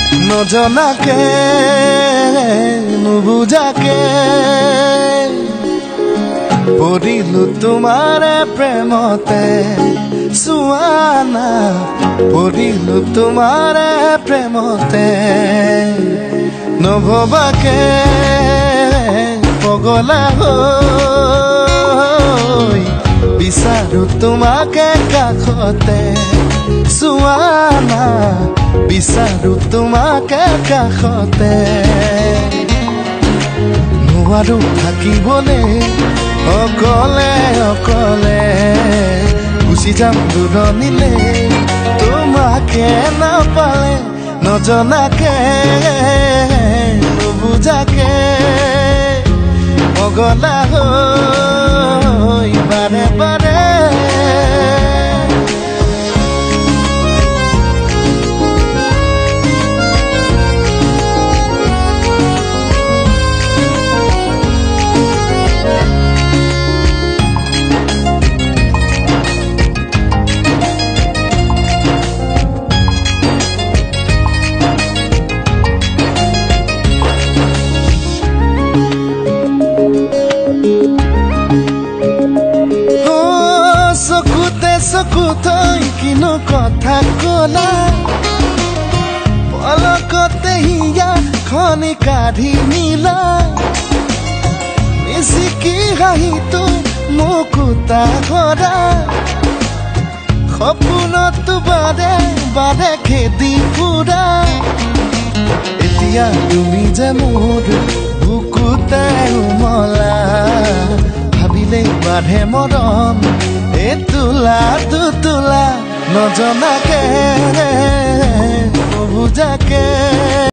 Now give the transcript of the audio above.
নজনাকে নুবুজাকে পৰিলো তোমাৰে প্ৰেমতে সুৱানা পৰিলো তোমাৰে প্ৰেমতে নভবাকে পগলা হৈ বিচাৰো তোমাকে কাষতে সুৱানা বিচাৰো তোমাকে কাষতে নোৱাৰো থাকিবলে অকলে অকলে গুচি যাম দূৰণিলে তোমাকে নাপালে নজনাকে নুবুজাকে পগলা হৈ বাৰে বাৰে চকুতই কিনো কথা কলা পলকতে হিয়া খনি কাঢ়ি নিলা মিচিকি হাঁহিটো মুকুতা কৰা সপোনতো বাদে বাদে খেদি ফুৰা এতিয়া তুমি যে মোৰ বুকুতে উমলা ভাবিলে বাঢ়ে মৰম তুলা তুলা নজনাকে নুবুজাকে